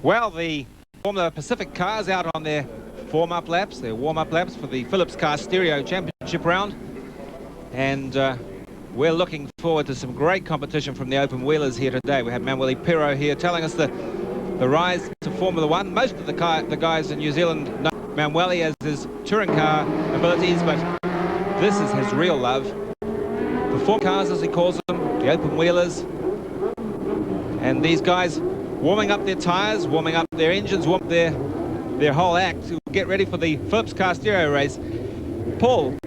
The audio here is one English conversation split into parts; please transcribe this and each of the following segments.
Well, the Formula Pacific cars out on their warm-up laps for the Phillips Car Stereo Championship round. And we're looking forward to some great competition from the open wheelers here today. We have Manuel Pirro here telling us the rise to Formula One. Most of the guys in New Zealand know Manuel as his touring car abilities, but this is his real love. The four cars, as he calls them, the open wheelers. And these guys warming up their tyres, warming up their engines, warming up their whole act to get ready for the Phillips Car Stereo race. Paul,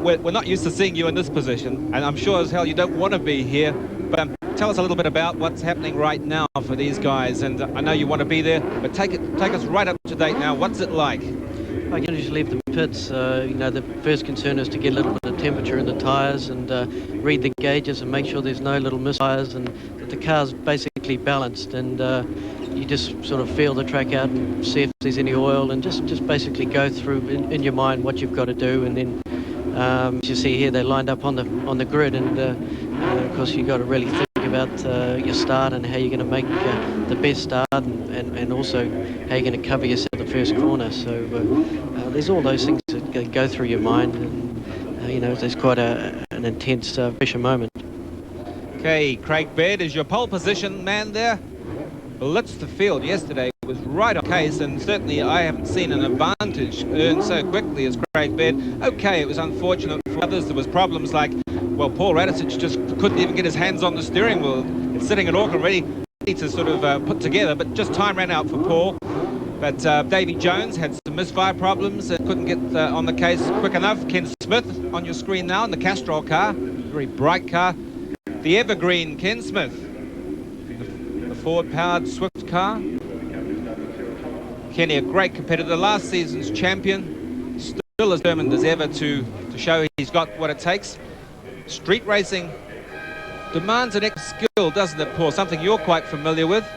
we're not used to seeing you in this position, and I'm sure as hell you don't want to be here, but tell us a little bit about what's happening right now for these guys. And I know you want to be there, but take us right up to date now. What's it like? I can usually leave the pits. You know, the first concern is to get a little bit of temperature in the tyres and read the gauges and make sure there's no little misfires and that the car's basically balanced. And you just sort of feel the track out and see if there's any oil, and just basically go through in your mind what you've got to do. And then as you see here, they're lined up on the grid, and of course you've got to really think about your start and how you're going to make the best start, and also how you're going to cover yourself the first corner. So there's all those things that go through your mind, and you know, there's quite an intense pressure moment. Okay, Craig Baird is your pole position man there. Blitzed the field yesterday, was right on case, and certainly I haven't seen an advantage earned so quickly as Craig Baird. Okay, it was unfortunate for others. There was problems like, well, Paul Radicic just couldn't even get his hands on the steering wheel. It's sitting at Auckland ready to sort of put together, but just time ran out for Paul. But Davy Jones had some misfire problems and couldn't get on the case quick enough. Ken Smith on your screen now in the Castrol car, very bright car. The evergreen Ken Smith, the Ford-powered Swift car. Kenny, a great competitor, last season's champion, still as determined as ever to show he's got what it takes. Street racing demands an extra skill, doesn't it, Paul? Something you're quite familiar with.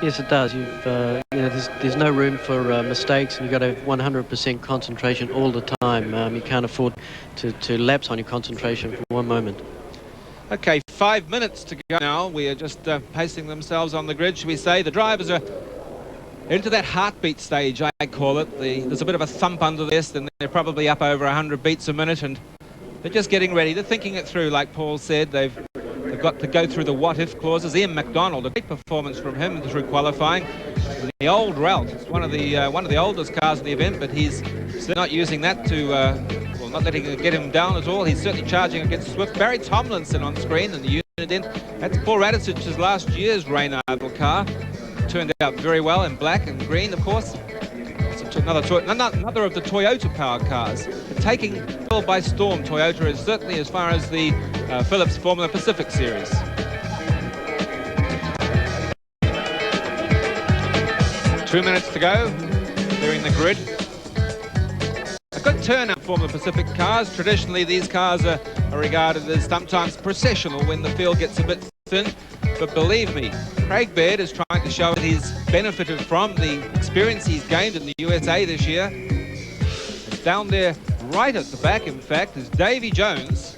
Yes, it does. You know, there's no room for mistakes, and you've got to have 100% concentration all the time. You can't afford to lapse on your concentration for one moment. Okay, 5 minutes to go now. We are just pacing themselves on the grid, should we say. The drivers are into that heartbeat stage, I call it. There's a bit of a thump under this, and they're probably up over 100 beats a minute, and they're just getting ready. They're thinking it through, like Paul said. They've got to go through the what-if clauses. Ian McDonald, a great performance from him through qualifying. The old route, it's one of the oldest cars in the event, but he's not using that to, well, not letting it get him down at all. He's certainly charging against Swift. Barry Thomilnson on screen in the unit. That's Paul Radicic's last year's Reynard car. Turned out very well in black and green, of course. Another of the Toyota power cars. But taking the world by storm, Toyota is certainly as far as the Phillips Formula Pacific Series. Two minutes to go. Clearing the grid. A good turnout for Formula Pacific cars. Traditionally, these cars are regarded as sometimes processional when the field gets a bit thin. But believe me, Craig Baird is trying to show that he's benefited from the experience he's gained in the USA this year. And down there, right at the back, in fact, is Davy Jones.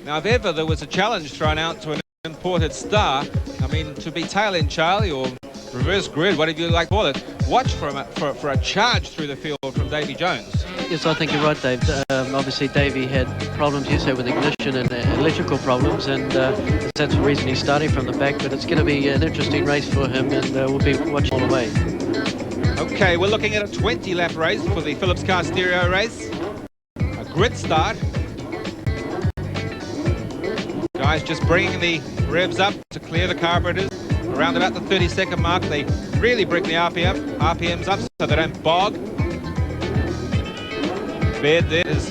Now, if ever there was a challenge thrown out to an imported star, I mean, to be tail-end Charlie or reverse grid, whatever you like to call it, watch for a charge through the field from Davy Jones. Yes, I think you're right, Dave. Obviously, Davey had problems yesterday with ignition and electrical problems, and that's the reason he's starting from the back. But it's going to be an interesting race for him, and we'll be watching all the way. Okay, we're looking at a 20-lap race for the Phillips Car Stereo race. A grid start. Guys just bringing the revs up to clear the carburetors. Around about the 30-second mark, they really bring the RPMs up so they don't bog. Baird there is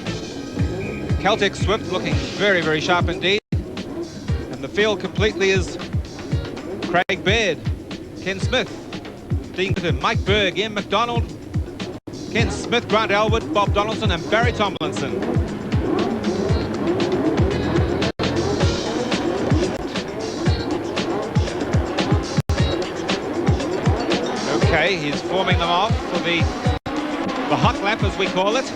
Caltech Swift looking very, very sharp indeed. And the field completely is Craig Baird, Ken Smith, Dean Cockerton, Mike Berg, Ian McDonald, Ken Smith, Grant Elwood, Bob Donaldson and Barry Thomilnson. Okay, he's forming them off for the hot lap, as we call it.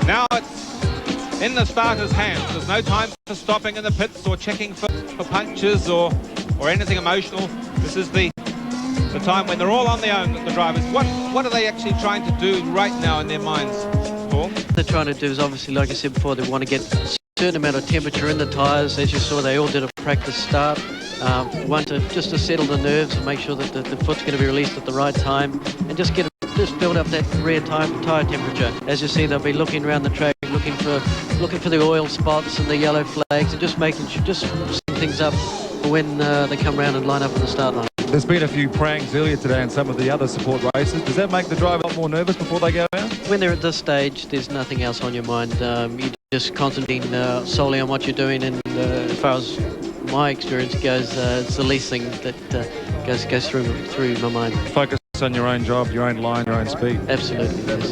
Now it's in the starter's hands. There's no time for stopping in the pits or checking for punches or anything emotional. This is the time when they're all on their own, the drivers. What are they actually trying to do right now in their minds, Paul? What they're trying to do is obviously, like I said before, they want to get a certain amount of temperature in the tyres. As you saw, they all did a practice start. One just to settle the nerves and make sure that the foot's going to be released at the right time, and just build up that rear tyre temperature. As you see, they'll be looking around the track, looking for the oil spots and the yellow flags, and just setting things up for when they come around and line up on the start line. There's been a few prangs earlier today in some of the other support races. Does that make the driver a lot more nervous before they go out? When they're at this stage, there's nothing else on your mind. You just concentrate solely on what you're doing, and as far as my experience goes, it's the least thing that goes through my mind. Focus on your own job, your own line, your own speed. Absolutely, yes.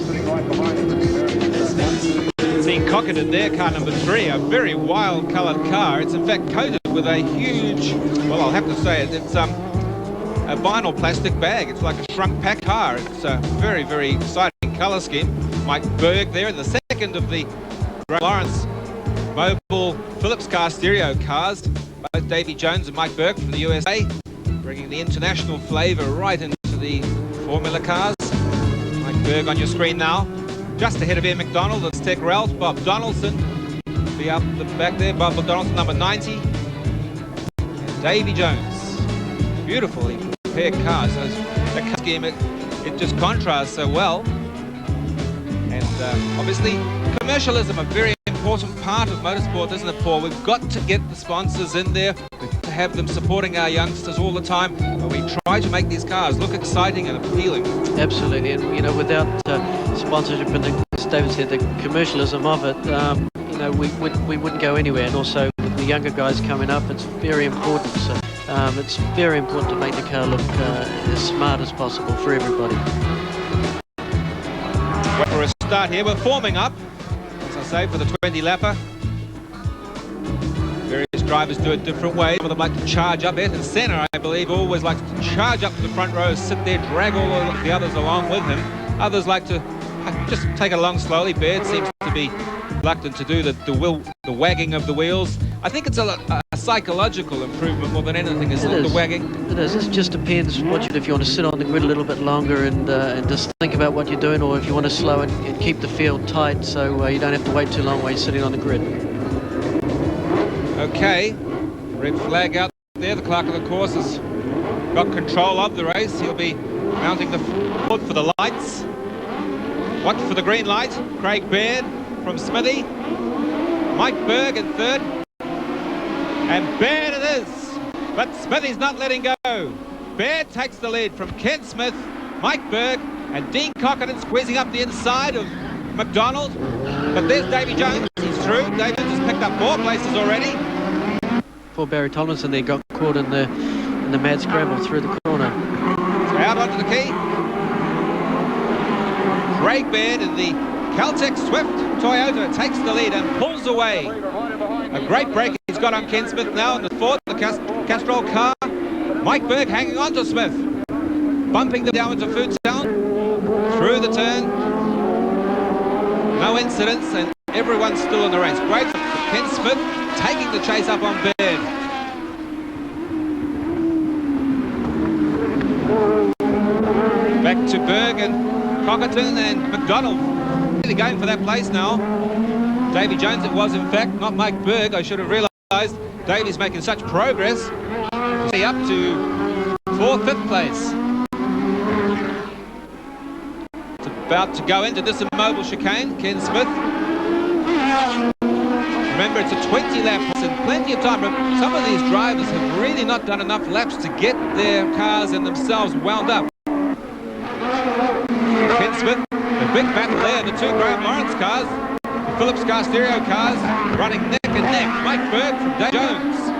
Seeing Cockerton there, car number 3, a very wild coloured car. It's in fact coated with a huge, well, I'll have to say it, it's a vinyl plastic bag. It's like a shrunk pack car. It's a very, very exciting colour scheme. Mike Berg there in the second of the Lawrence Mobile Phillips car stereo cars. Both Davy Jones and Mike Berg from the USA, bringing the international flavour right into the Formula cars. Mike Berg on your screen now. Just ahead of Ian McDonald, it's Tech Ralph. Bob Donaldson be up the back there. Bob Donaldson, number 90. And Davy Jones. Beautifully prepared cars. So the car scheme, it just contrasts so well. And obviously, commercialism, a very important part of motorsport, isn't it, Paul? We've got to get the sponsors in there. We've got to have them supporting our youngsters all the time. But we try to make these cars look exciting and appealing. Absolutely, and you know, without sponsorship and, as David said, the commercialism of it, you know, we wouldn't go anywhere. And also with the younger guys coming up, it's very important. So it's very important to make the car look as smart as possible for everybody. Wait for a start here. We're forming up, as I say, for the 20-lapper. Various drivers do it different ways. Some of them like to charge up. Ayrton Senna, I believe, always likes to charge up to the front row, sit there, drag all of the others along with him. Others like to just take it along slowly. Baird seems to be reluctant to do the wagging of the wheels. I think it's a psychological improvement more than anything, isn't it, the wagging? It is. It just depends if you want to sit on the grid a little bit longer and just think about what you're doing, or if you want to slow and keep the field tight so you don't have to wait too long while you're sitting on the grid. Okay, red flag out there. The clerk of the course has got control of the race. He'll be mounting the foot for the lights. What for the green light? Craig Baird from Smithy. Mike Berg in third. And Baird it is. But Smithy's not letting go. Baird takes the lead from Ken Smith, Mike Berg, and Dean Cockerton squeezing up the inside of McDonald. But there's Davy Jones. He's through. Davy Jones has picked up 4 places already. Poor Barry Thomilnson there got caught in the mad scramble through the corner. So out onto the key. Craig Baird in the Caltech Swift Toyota takes the lead and pulls away. A great break he's got on Ken Smith now in the fourth, the Castrol car. Mike Berg hanging on to Smith. Bumping them down into Foodtown. Through the turn. No incidents, and everyone's still in the race. Great for Ken Smith taking the chase up on Baird. Back to Berg and Cockerton and McDonald really going for that place now. Davy Jones it was in fact, not Mike Berg. I should have realised Davy's making such progress. Up to 4th, 5th place. It's about to go into this immobile chicane. Ken Smith. Remember, it's a 20-lap and plenty of time. Some of these drivers have really not done enough laps to get their cars and themselves wound up. Ken Smith, the big battle there, the 2 Graham Lawrence cars, the Phillips car stereo cars running neck and neck. Mike Berg from Dave Jones.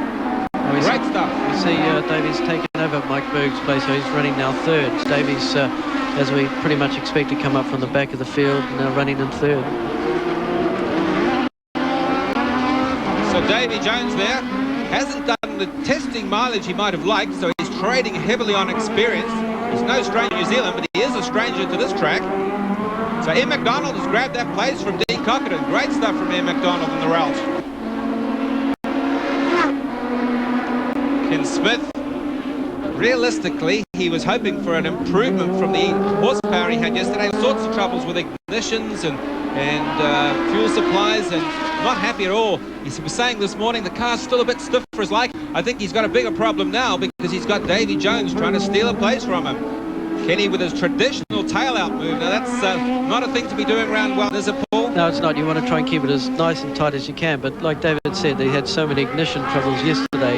Great stuff. You see Davies taking over Mike Berg's place, so he's running now 3rd. Davies, as we pretty much expect, to come up from the back of the field, now running in 3rd. So Davy Jones there hasn't done the testing mileage he might have liked, so he's trading heavily on experience. He's no stranger to New Zealand, but he is a stranger to this track. So Ian McDonald has grabbed that place from Dean Cockerton. Great stuff from Ian McDonald in the route. Ken Smith realistically, he was hoping for an improvement from the horsepower he had yesterday. All sorts of troubles with ignitions and fuel supplies, and not happy at all. He was saying this morning the car's still a bit stiff for his liking. I think he's got a bigger problem now because he's got Davy Jones trying to steal a place from him. Kenny with his traditional tail-out move. Now that's not a thing to be doing around Wellington, is it, Paul? No, it's not. You want to try and keep it as nice and tight as you can. But like David said, he had so many ignition troubles yesterday.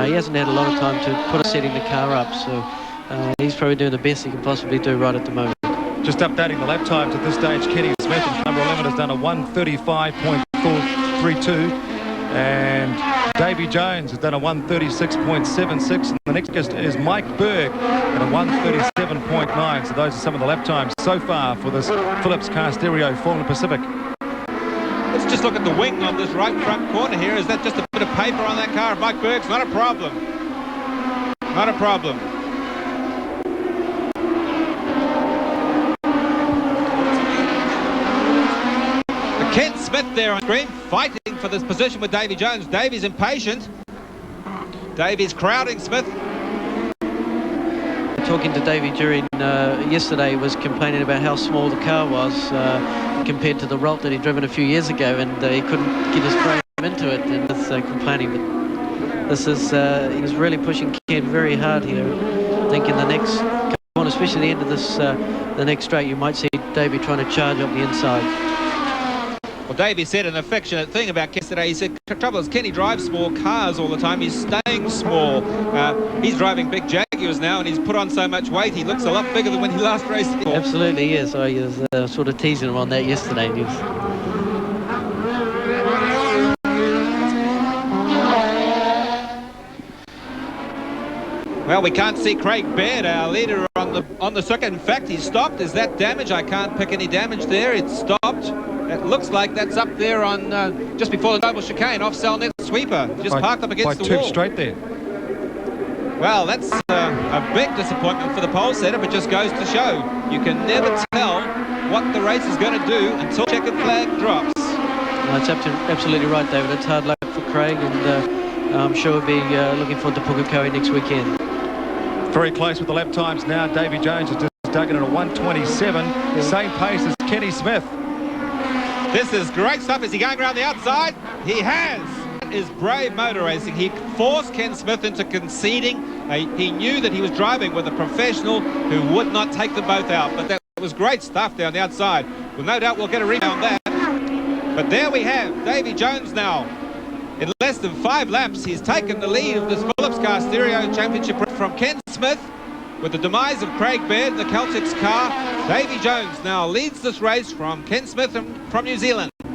He hasn't had a lot of time to put setting the car up. So he's probably doing the best he can possibly do right at the moment. Just updating the lap times at this stage. Kenny Smith, number 11, has done a 1:35.432, and Davy Jones has done a 1:36.76, and the next guest is Mike Berg at a 1:37.9. So those are some of the lap times so far for this Phillips Car Stereo Formula Pacific. Let's just look at the wing on this right front corner here. Is that just a bit of paper on that car? Mike Berg's not a problem. Not a problem. Ken Smith there on screen, fighting for this position with Davy Jones. Davy's impatient. Davy's crowding Smith. Talking to Davy during yesterday, was complaining about how small the car was compared to the Rolt that he'd driven a few years ago, and he couldn't get his frame into it, and was complaining. But this is he's really pushing Ken very hard here. I think in the next corner, especially the end of this the next straight, you might see Davy trying to charge up the inside. Well, Davey said an affectionate thing about Ken today. He said, the trouble is Kenny drives small cars all the time. He's staying small. He's driving big Jaguars now, and he's put on so much weight. He looks a lot bigger than when he last raced. Absolutely, yes. I was sort of teasing him on that yesterday. Well, we can't see Craig Baird, our leader, on the circuit. In fact, he's stopped. Is that damage? I can't pick any damage there. It's stopped. It looks like that's up there on just before the double chicane off Salnet Sweeper. Just parked up against the wall. By 2 straight there. Well, that's a big disappointment for the pole setter, but just goes to show you can never tell what the race is going to do until checkered flag drops. That's absolutely right, David. It's hard luck for Craig, and I'm sure we'll be looking forward to Pukekohe next weekend. Very close with the lap times now. Davy Jones has just dug in at a 1:27, same pace as Kenny Smith. This is great stuff. Is he going around the outside? He has. That is brave motor racing. He forced Ken Smith into conceding. He knew that he was driving with a professional who would not take them both out. But that was great stuff down the outside. Well, no doubt we'll get a replay on that. But there we have Davy Jones now. In less than 5 laps, he's taken the lead of this Phillips Car Stereo Championship from Ken Smith. With the demise of Craig Baird, the Celtics car, Davy Jones now leads this race from Ken Smith from New Zealand. As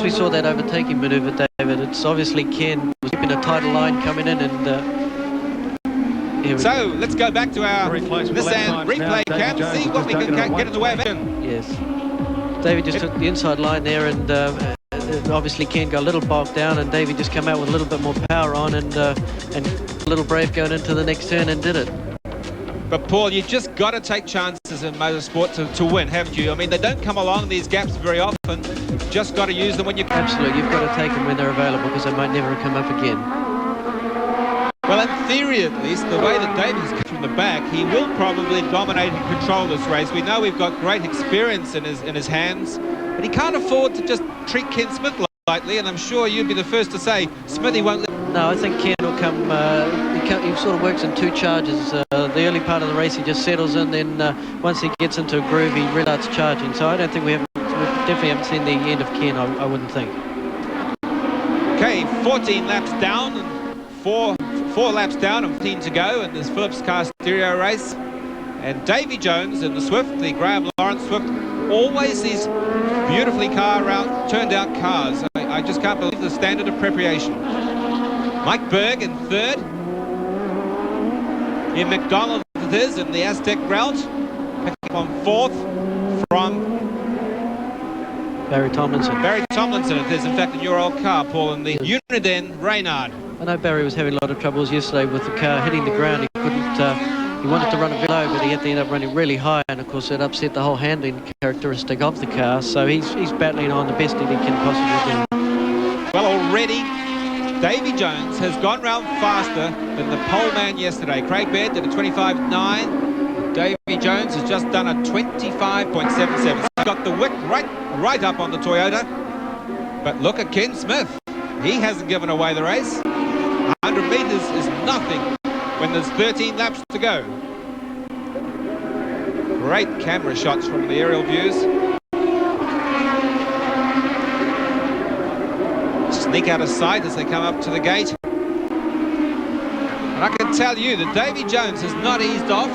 we saw that overtaking manoeuvre, David, it's obviously Ken was keeping a tighter line coming in, and so let's go back to our Nissan replay cam, see what we can get in the way of action. Yes, David just took the inside line there, and obviously Ken got a little bogged down, and Davey just came out with a little bit more power on, and a little brave going into the next turn and did it. But Paul, you just got to take chances in motorsport to win, haven't you? I mean, they don't come along these gaps very often. You've just got to use them when you can. Absolutely, you've got to take them when they're available, because they might never come up again. Well, in theory at least, the way that Davey's come from the back, he will probably dominate and control this race. We know we've got great experience in his hands, but he can't afford to just treat Ken Smith lightly, and I'm sure you'd be the first to say Smithy won't. No, I think Ken will come. He sort of works in 2 charges. The early part of the race he just settles in, then once he gets into a groove he really starts charging. So I don't think we definitely haven't seen the end of Ken, I wouldn't think. Okay, 14 laps down, and four laps down and 15 to go in this Phillips Car Stereo race. And Davy Jones in the Swift, the Graham Lawrence Swift, always these beautifully turned out cars. I just can't believe the standard of preparation. Mike Berg in 3rd. Ian McDonald it is in the Aztec route. Picking up on 4th from Barry Thomilnson. Barry Thomilnson it is, in fact, in your old car, Paul, in the Uniden Reynard. I know Barry was having a lot of troubles yesterday with the car hitting the ground. He couldn't. He wanted to run it low, but he had to end up running really high, and of course it upset the whole handling characteristic of the car. So he's battling on the best that he can possibly do. Well, already Davy Jones has gone round faster than the pole man yesterday. Craig Baird did a 25.9. Davy Jones has just done a 25.77. He's got the wick right up on the Toyota. But look at Ken Smith. He hasn't given away the race. 100 metres is nothing when there's 13 laps to go. Great camera shots from the aerial views. Sneak out of sight as they come up to the gate. And I can tell you that Davy Jones has not eased off.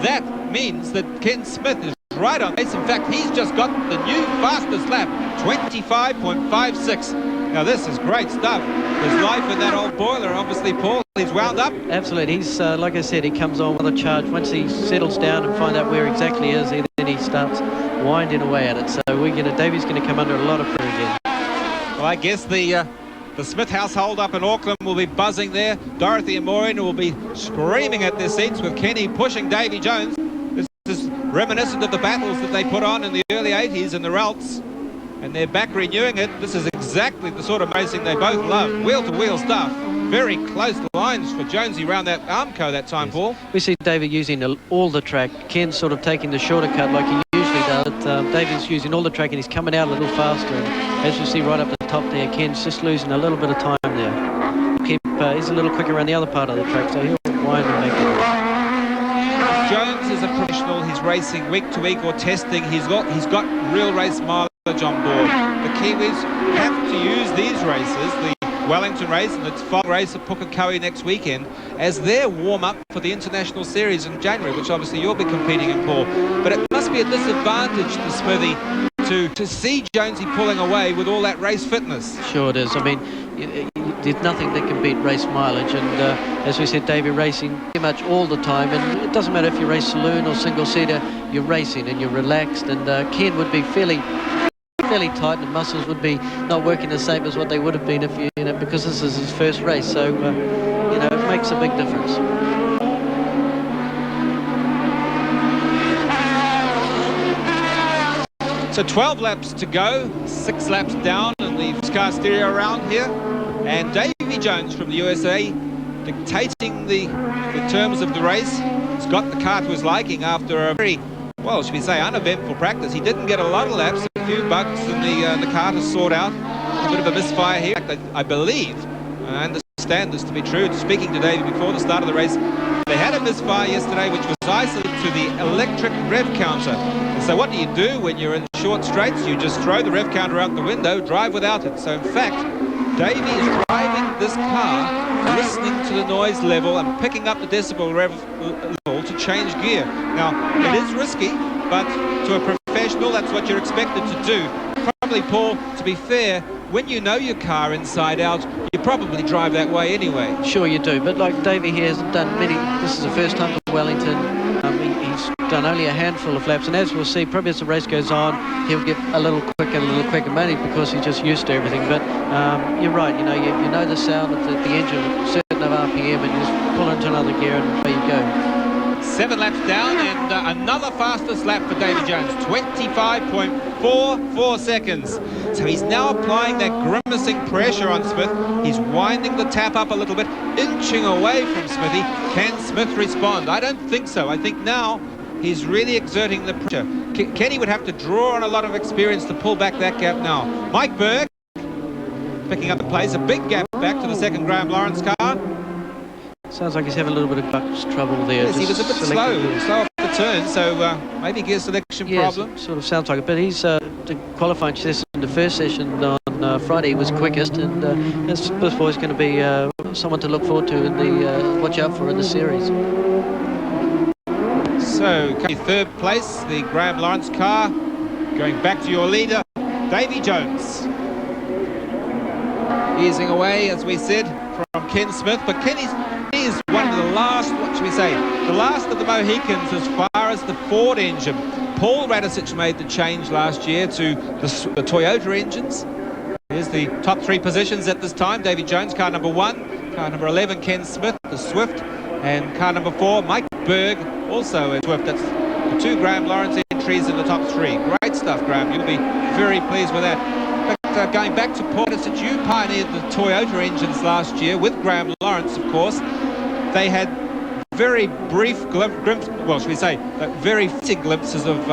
That means that Ken Smith is right on pace. In fact, he's just got the new fastest lap, 25.56. Now, this is great stuff. There's life in that old boiler, obviously, Paul. He's wound up. Absolutely. He's, like I said, he comes on with a charge. Once he settles down and find out where exactly he is, then he starts winding away at it. So Davy's going to come under a lot of pressure again. Well, I guess the Smith household up in Auckland will be buzzing there. Dorothy and Maureen will be screaming at their seats with Kenny pushing Davy Jones. This is reminiscent of the battles that they put on in the early 80s in the Relts. And they're back renewing it. This is exactly the sort of racing they both love. Wheel-to-wheel stuff. Very close lines for Jonesy round that Armco that time, yes. Paul. We see David using all the track. Ken's sort of taking the shorter cut like he usually does. David's using all the track and he's coming out a little faster. And as you see right up the top there, Ken's just losing a little bit of time there. He's a little quicker around the other part of the track, so he'll wind and make it. Jones is a professional. He's racing week to week or testing. He's got real race mileage on board. The Kiwis have to use these races, the Wellington race and the fog race at Pukekohe next weekend, as their warm-up for the International Series in January, which obviously you'll be competing in, Paul. But it must be a disadvantage to Smithy to see Jonesy pulling away with all that race fitness. Sure it is. I mean, there's nothing that can beat race mileage, and as we said, Davey racing pretty much all the time, and it doesn't matter if you race saloon or single-seater, you're racing and you're relaxed, and Ken would be fairly tight, and the muscles would be not working the same as what they would have been if because this is his first race, so it makes a big difference. So 12 laps to go, 6 laps down in the car stereo round here, and Davy Jones from the USA dictating the terms of the race. He's got the car to his liking after a very, well, should we say, uneventful practice. He didn't get a lot of laps, a few bugs, and the car to sort out. A bit of a misfire here. I believe, I understand this to be true, speaking to Davy before the start of the race, they had a misfire yesterday which was isolated to the electric rev counter. And so what do when you're in short straights? You just throw the rev counter out the window, drive without it. So in fact, Davy is driving this car, listening to the noise level and picking up the decibel level to change gear. Now, it is risky, but to a professional, that's what you're expected to do. Probably, Paul, to be fair, when you know your car inside out, you probably drive that way anyway. Sure you do, but like Davy here has done this is the first time for Wellington. He's done only a handful of laps, and as we'll see, probably as the race goes on, he'll get a little quicker, mainly because he's just used to everything. But you're right, you know the sound of the engine, certain of RPM, and you just pull into another gear and there you go. 7 laps down, and another fastest lap for Davy Jones, 25.44 seconds. So he's now applying that grimacing pressure on Smith. He's winding the tap up a little bit, inching away from Smithy. Can Smith respond? I don't think so. I think now he's really exerting the pressure. Kenny would have to draw on a lot of experience to pull back that gap now. Mike Berg picking up the pace, a big gap back to the second Graham Lawrence car. Sounds like he's having a little bit of trouble there. Yes, he was a bit slow off the turn, so maybe gear selection problem. Sort of sounds like it, but he's the qualifying session, the first session on Friday was quickest, and this boy's going to be someone to look forward to in the watch out for in the series. So, third place, the Graham Lawrence car, going back to your leader, Davy Jones. Easing away, as we said, from Ken Smith, but Kenny is one of the last, what should we say, the last of the Mohicans as far as the Ford engine. Paul Radisich made the change last year to the Toyota engines. Here's the top 3 positions at this time. Davy Jones, car number 1, car number 11, Ken Smith, the Swift, and car number 4, Mike Berg, also a Swift. That's the 2 Graham Lawrence entries in the top 3. Great stuff, Graham. You'll be very pleased with that. But going back to Paul, it's that you pioneered the Toyota engines last year with Graham Lawrence, of course. They had very brief glimpses, well, should we say, very fleeting glimpses of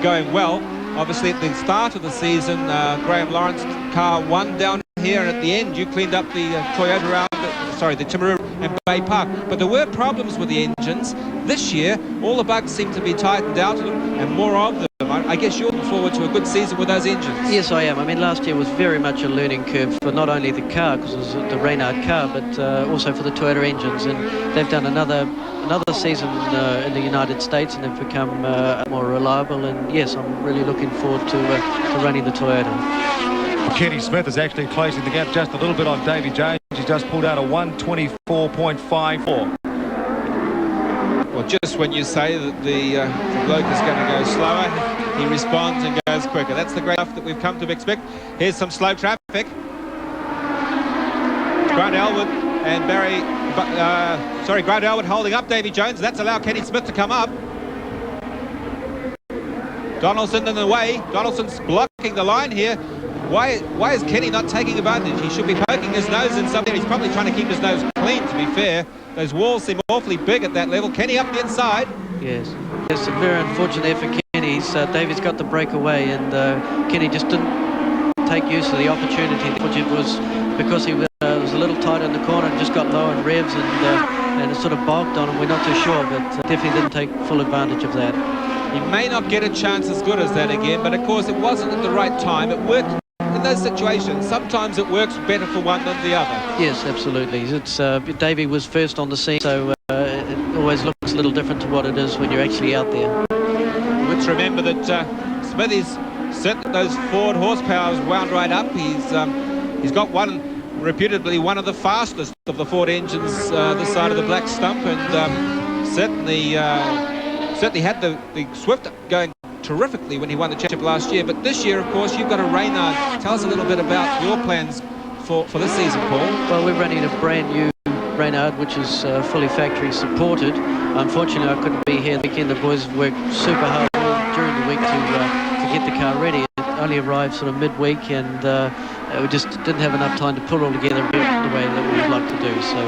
going well. Obviously, at the start of the season, Graham Lawrence's car won down here, and at the end, you cleaned up the Toyota round, the Timaru and Bay Park. But there were problems with the engines. This year, all the bugs seem to be tightened out and more of them. I guess you're looking forward to a good season with those engines. Yes, I am. I mean, last year was very much a learning curve for not only the car, because it was the Reynard car, but also for the Toyota engines. And they've done another season in the United States, and they've become more reliable. And yes, I'm really looking forward to running the Toyota. Kenny Smith is actually closing the gap just a little bit on Davy Jones. He's just pulled out a 1:24.54. Well, just when you say that the bloke is going to go slower, he responds and goes quicker. That's the great stuff that we've come to expect. Here's some slow traffic. Grant Elwood and Grant Elwood holding up Davy Jones. That's allowed Kenny Smith to come up. Donaldson in the way. Donaldson's blocking the line here. Why is Kenny not taking advantage? He should be poking his nose in something. He's probably trying to keep his nose clean, to be fair. Those walls seem awfully big at that level. Kenny up the inside. Yes, it's very unfortunate there for Kenny. Davy's got the breakaway, and Kenny just didn't take use of the opportunity. It was because he was a little tight in the corner and just got low in revs, and it sort of bogged on him. We're not too sure, but definitely didn't take full advantage of that. He may not get a chance as good as that again, but of course it wasn't at the right time. It worked in those situations. Sometimes it works better for one than the other. Yes, absolutely. It's Davy was first on the scene, so it always looks a little different to what it is when you're actually out there. Let's remember that Smithy's certainly those Ford horsepower wound right up. He's got reputably one of the fastest of the Ford engines this side of the black stump, and certainly had the Swift going terrifically when he won the championship last year. But this year, of course, you've got a Reynard. Tell us a little bit about your plans for this season, Paul. Well, we're running a brand new Reynard, which is fully factory supported. Unfortunately, I couldn't be here the weekend. The boys worked super hard during the week to get the car ready. It only arrived sort of midweek, and we just didn't have enough time to put it all together and build it the way that we would like to do. So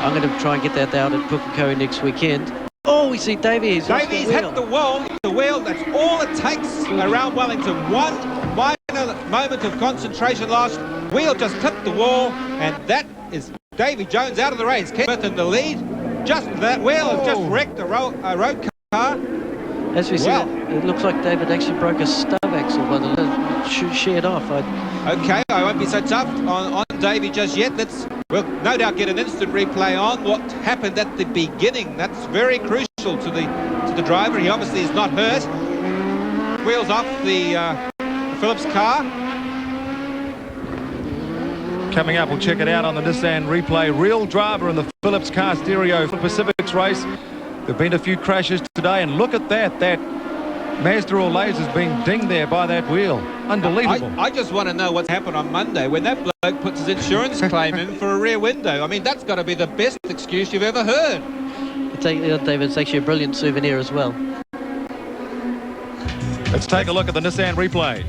I'm going to try and get that out at Pukekohe next weekend. Oh, we see Davies. Davies hit the wall. The wheel, that's all it takes around Wellington. One minor moment of concentration lost. Wheel just tipped the wall, and that is Davy Jones out of the race. Ken Smith in the lead. Just that wheel has just wrecked a road car. As we see, it looks like David actually broke a stub axle, but it sheared off. Okay, I won't be so tough on Davy just yet. We'll no doubt get an instant replay on what happened at the beginning. That's very crucial to the driver. He obviously is not hurt. Wheels off the Phillips car. Coming up, we'll check it out on the Nissan replay. Real drama in the Phillips car stereo for Pacific's race. There have been a few crashes today, and look at that. That Mazda all lasers being dinged there by that wheel. Unbelievable. I just want to know what's happened on Monday when that bloke puts his insurance claim in for a rear window. I mean, that's got to be the best excuse you've ever heard. David, it's actually a brilliant souvenir as well. Let's take a look at the Nissan replay.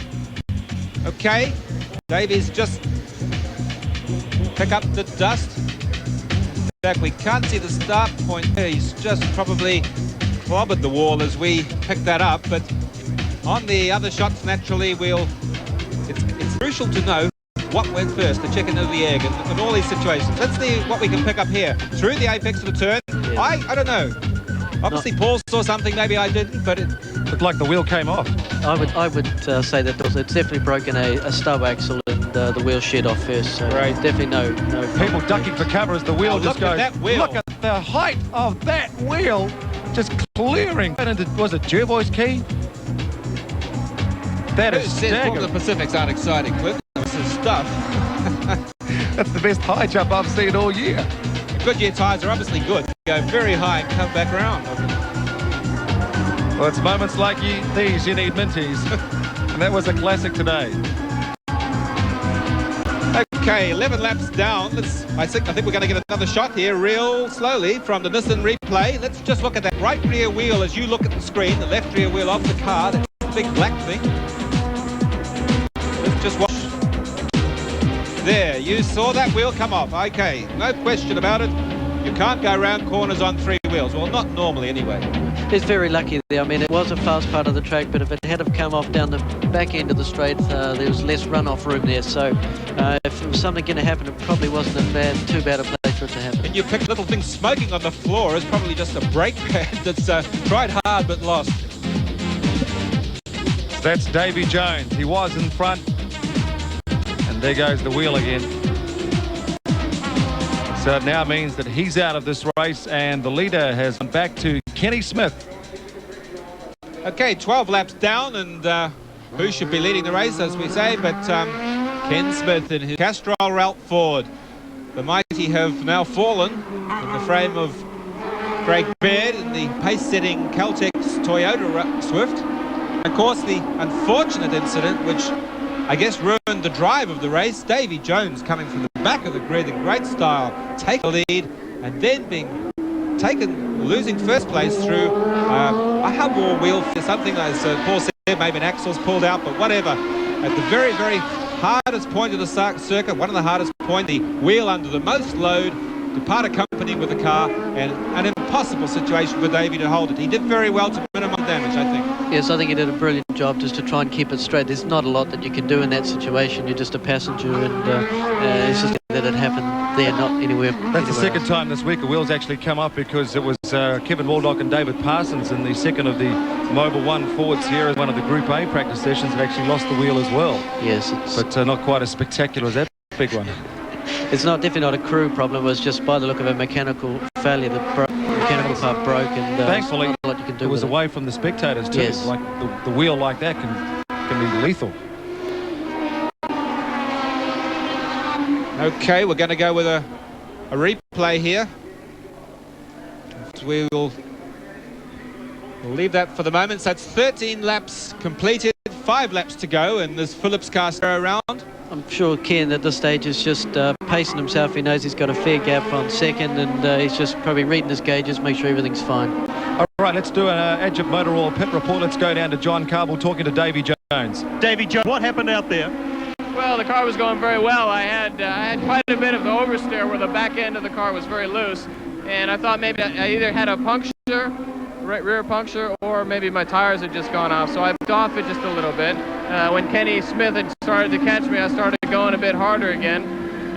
Okay, Davies just pick up the dust. In fact, we can't see the start point there. He's just probably clobbered the wall as we pick that up, but on the other shots, naturally, it's crucial to know what went first, the chicken or the egg, and all these situations. Let's see what we can pick up here. Through the apex of the turn, yeah. I don't know. Obviously, Paul saw something, maybe I didn't, but it looked like the wheel came off. I would say that it's definitely broken a stub axle, and the wheel sheared off first. So right. Definitely no. People ducking for cover as the wheel just goes. Look at that wheel. Look at the height of that wheel, just clearing. Was it Jervois Key? That is staggering. The Pacifics aren't exciting, Cliff. This is stuff. That's the best high jump I've seen all year. The Goodyear tyres are obviously good. Go very high and come back around. Well, it's moments like these you need Minties. And that was a classic today. Okay, 11 laps down. I think we're going to get another shot here real slowly from the Nissan replay. Let's just look at that right rear wheel as you look at the screen. The left rear wheel off the car. That's the big black thing. Let's just watch There, you saw that wheel come off. Okay, no question about it. You can't go around corners on three wheels. Well, not normally anyway. He's very lucky there. I mean, it was a fast part of the track, but if it had have come off down the back end of the straight, there was less runoff room there. So if it was something going to happen, it probably wasn't too bad a place for it to happen. And you pick little things smoking on the floor is probably just a brake pad that's tried hard but lost. That's Davy Jones. He was in front. And there goes the wheel again. So it now means that he's out of this race, and the leader has gone back to Kenny Smith. Okay, 12 laps down, and who should be leading the race, as we say, but Ken Smith in his Castrol route forward. The mighty have now fallen in the frame of Craig Baird in the pace-setting Caltex Toyota Swift. Of course, the unfortunate incident, which I guess ruined the drive of the race, Davy Jones coming from the back of the grid in great style, taking the lead, and then being losing first place through a hub or wheel, something as Paul said, maybe an axle's pulled out, but whatever. At the very, very hardest point of the circuit, one of the hardest points, the wheel under the most load, departed company with the car, and an impossible situation for Davy to hold it. He did very well to minimize damage, I think. Yes, I think he did a brilliant job just to try and keep it straight. There's not a lot that you can do in that situation. You're just a passenger, and it's just that it happened there, not anywhere. That's the second time this week a wheel's actually come up, because it was Kevin Waldock and David Parsons in the second of the Mobile 1 forwards here as one of the Group A practice sessions have actually lost the wheel as well. Yes, but not quite as spectacular as that big one. It's definitely not a crew problem. It was just by the look of a mechanical failure. The mechanical part broke, and thankfully not a lot you can do. It was with away from the spectators too. Yes. Like the wheel like that can be lethal. Okay, we're going to go with a replay here. We will leave that for the moment. So that's 13 laps completed, 5 laps to go in this Phillips car round. I'm sure Ken at this stage is just pacing himself. He knows he's got a fair gap on second, and he's just probably reading his gauges, make sure everything's fine. All right, let's do an Adjunct Motor Oil pit report. Let's go down to John Carble talking to Davy Jones. Davy Jones, what happened out there? Well, the car was going very well. I had quite a bit of the oversteer where the back end of the car was very loose, and I thought maybe I either had a puncture, rear puncture, or maybe my tires had just gone off, so I backed off it just a little bit. When Kenny Smith had started to catch me, I started going a bit harder again,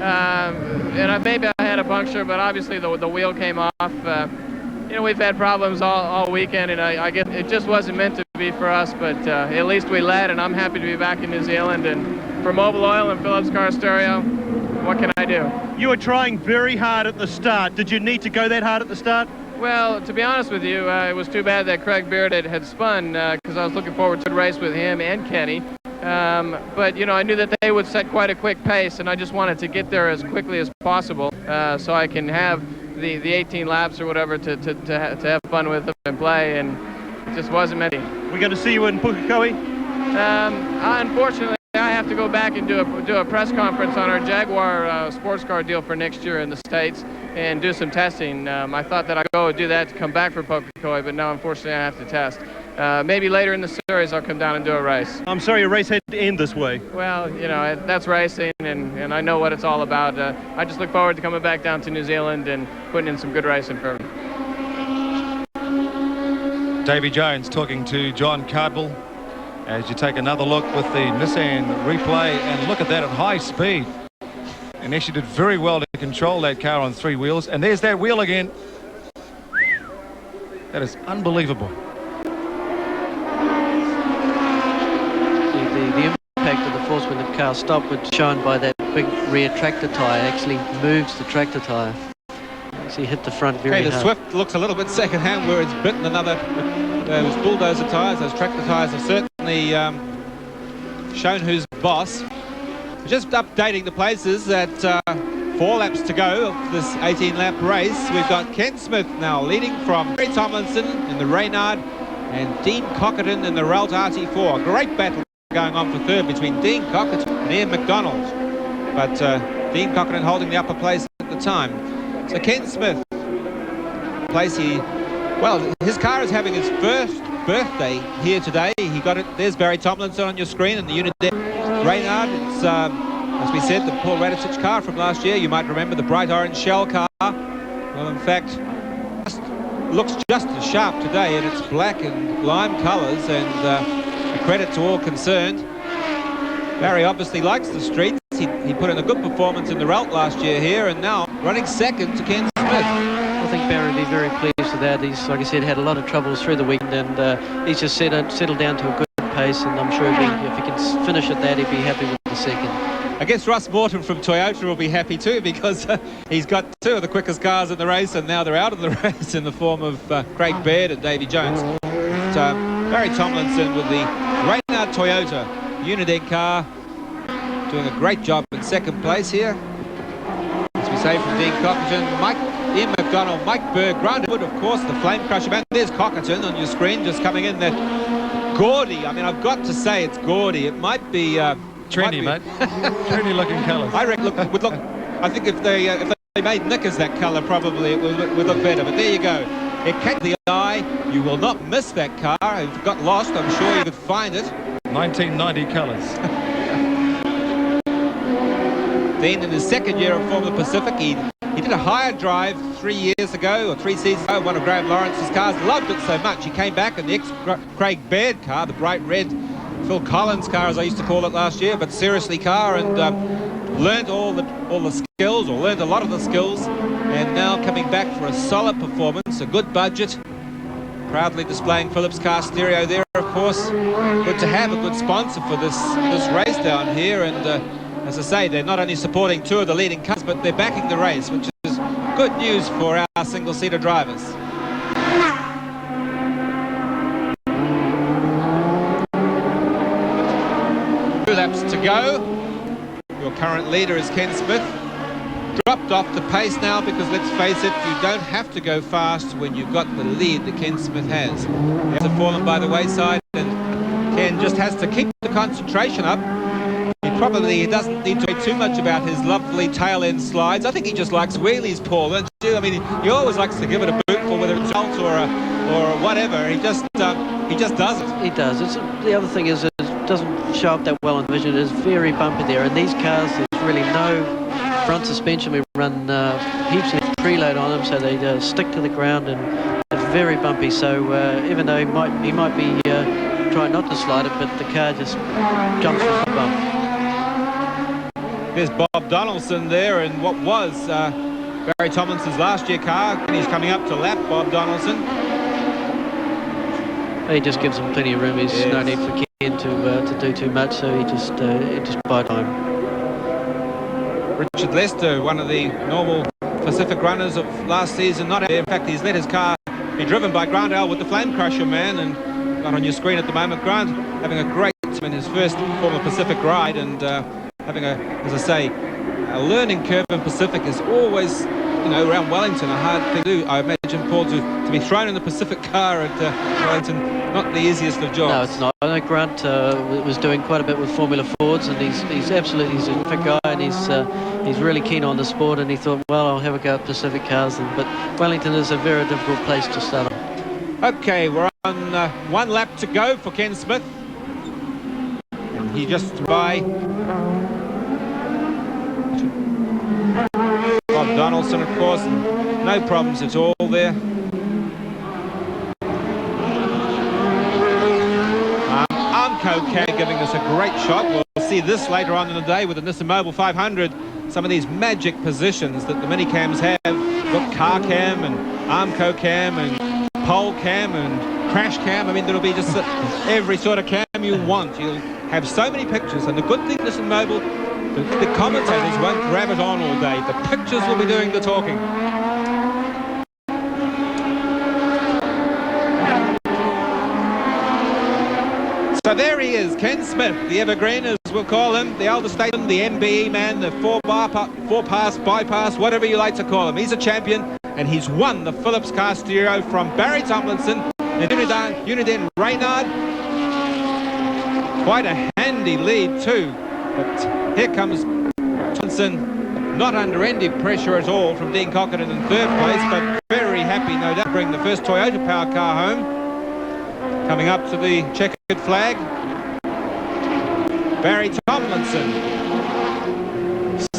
and maybe I had a puncture, but obviously the wheel came off. You know, we've had problems all weekend, and I guess it just wasn't meant to be for us, but at least we led, and I'm happy to be back in New Zealand. And for Mobile Oil and Phillips Car Stereo, what can I do? You were trying very hard at the start. Did you need to go that hard at the start? Well, to be honest with you, it was too bad that Craig Baird had spun, because I was looking forward to the race with him and Kenny. But, you know, I knew that they would set quite a quick pace, and I just wanted to get there as quickly as possible so I can have the 18 laps or whatever to have fun with them and play, and it just wasn't meant to be. We're going to see you in Pukekohe? Unfortunately, I have to go back and do a press conference on our Jaguar sports car deal for next year in the States and do some testing. I thought that I'd go do that to come back for Pukekohe, but now unfortunately I have to test. Maybe later in the series I'll come down and do a race. I'm sorry your race had to end this way. Well, you know, that's racing, and I know what it's all about. I just look forward to coming back down to New Zealand and putting in some good racing for me. Davy Jones talking to John Cardwell as you take another look with the Nissan replay, and look at that at high speed. And actually did very well to control that car on 3 wheels. And there's that wheel again. That is unbelievable. The impact of the force when the car stopped was shown by that big rear tractor tyre. Actually moves the tractor tyre. So he hit the front very hard. The Swift looks a little bit second-hand where it's bitten another. Those bulldozer tyres, those tractor tyres have certainly shown who's boss. Just updating the places at 4 laps to go of this 18-lap race. We've got Ken Smith now leading from Thomilnson in the Reynard and Dean Cockerton in the Ralt RT4. Great battle going on for third between Dean Cockerton and Ian McDonald. But Dean Cockerton holding the upper place at the time. So Ken Smith, place his car is having its first birthday here today. He got it. There's Barry Thomilnson on your screen in the unit there. Reynard, it's a As we said, the Paul Radisich car from last year, you might remember the bright orange shell car. Well, in fact, looks just as sharp today in its black and lime colours, and a credit to all concerned. Barry obviously likes the streets. He put in a good performance in the Relt last year here, and now running second to Ken Smith. I think Barry will be very pleased with that. He's, like I said, had a lot of troubles through the weekend, and he's just settled down to a good pace, and I'm sure if he can finish at that, he'd be happy with the second. I guess Ross Morton from Toyota will be happy too, because he's got two of the quickest cars in the race, and now they're out of the race in the form of Craig Baird and Davy Jones. But, Barry Thomilnson with the Reynard Toyota Uniden car, doing a great job in second place here. As we say, from Dean Cockerton, Ian McDonald, Mike Berg, Grant Wood, of course, the Flame Crusher man. There's Cockerton on your screen, just coming in there. Gaudy, I mean, I've got to say it's gaudy. It might be... trendy, mate. Trendy looking colours. I reckon would look. I think if they made knickers that colour, probably it would look better. But there you go. It catches the eye. You will not miss that car. If it got lost, I'm sure you could find it. 1990 colours. Then in his second year of Formula Pacific, he did a higher drive 3 years ago, or 3 seasons ago, one of Graham Lawrence's cars. Loved it so much, he came back in the ex-Craig Baird car, the bright red Phil Collins car, as I used to call it last year, but seriously car, and learned all the skills, or learned a lot of the skills, and now coming back for a solid performance, a good budget, proudly displaying Phillips car stereo there, of course. Good to have a good sponsor for this race down here, and as I say, they're not only supporting two of the leading cars, but they're backing the race, which is good news for our single-seater drivers. 2 laps to go. Your current leader is Ken Smith. Dropped off the pace now, because let's face it, you don't have to go fast when you've got the lead that Ken Smith has. He has fallen by the wayside, and Ken just has to keep the concentration up. He doesn't need to worry too much about his lovely tail-end slides. I think he just likes wheelies, Paul, don't you? I mean, he always likes to give it a boot for whether it's out or whatever. He just does it. He does. The other thing is it doesn't show up that well on vision. It is very bumpy there. In these cars, there's really no front suspension. We run heaps of preload on them, so they stick to the ground, and it's very bumpy. So even though he might be trying not to slide it, but the car just jumps off the bump. There's Bob Donaldson there in what was Barry Thomilnson's last year car, and he's coming up to lap Bob Donaldson. He just gives him plenty of room. There's no need for Ken to do too much, so he just buy time. Richard Lester, one of the normal Pacific runners of last season, not in fact, he's let his car be driven by Grant L with the Flame Crusher man, and not on your screen at the moment. Grant having a great time in his first Formula Pacific ride, and having as I say, a learning curve in Pacific is always, you know, around Wellington, a hard thing to do. I imagine, Paul, to be thrown in the Pacific car at Wellington, not the easiest of jobs. No, it's not. I know Grant was doing quite a bit with Formula Fords, and he's a terrific guy, and he's really keen on the sport, and he thought, well, I'll have a go at Pacific cars, but Wellington is a very difficult place to start on. Okay, we're on 1 lap to go for Ken Smith. And he just by Bob Donaldson, of course, no problems at all there. Armco Cam giving us a great shot. We'll see this later on in the day with the Nissan Mobile 500. Some of these magic positions that the minicams have. Got car cam and Armco cam and pole cam and crash cam. I mean, there'll be just every sort of cam you want. You'll have so many pictures, and the good thing Nissan Mobile, the commentators won't grab it on all day. The pictures will be doing the talking. So there he is, Ken Smith, the evergreen, as we'll call him, the elder statesman, the MBE man, the four-pass, bypass, whatever you like to call him. He's a champion, and he's won the Phillips car stereo from Barry Thomilnson and Uniden Reynard. Quite a handy lead too, but here comes Thomilnson, not under any pressure at all from Dean Cockerton in 3rd place, but very happy, no doubt, to bring the first Toyota power car home. Coming up to the checkered flag, Barry Thomilnson.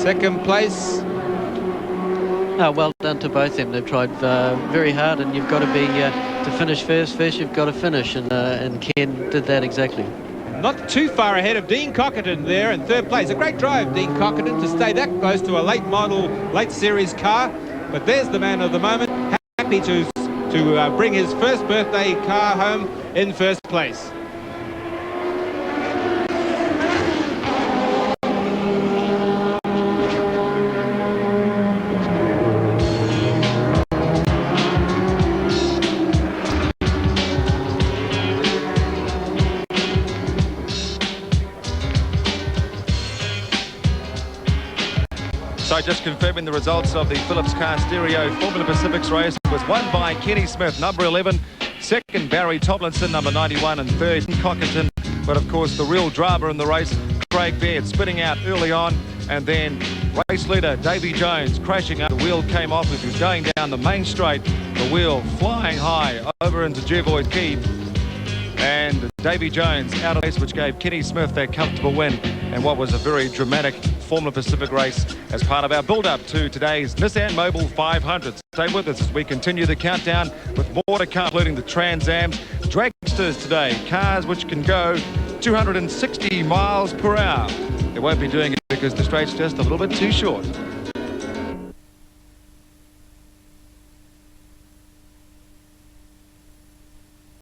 Second place. Well done to both of them. They've tried very hard, and you've got to be to finish first. First, you've got to finish, and Ken did that exactly. Not too far ahead of Dean Cockerton there in third place. A great drive, Dean Cockerton, to stay that close to a late model, late series car. But there's the man of the moment, happy to bring his first birthday car home in first place. So just confirming the results of the Phillips Car Stereo Formula Pacifics race. It was won by Kenny Smith, number 11. Second, Barry Thomilnson, number 91. And third, Cockerton. But of course, the real drama in the race, Craig Baird spinning out early on. And then race leader Davy Jones crashing up. The wheel came off as he was going down the main straight. The wheel flying high over into Jervois Key. And Davy Jones out of the race, which gave Kenny Smith that comfortable win and what was a very dramatic Formula Pacific race as part of our build-up to today's Nissan Mobile 500. Stay with us as we continue the countdown with more to come, including the Trans Ams, dragsters today, cars which can go 260 miles per hour. They won't be doing it because the straight's just a little bit too short.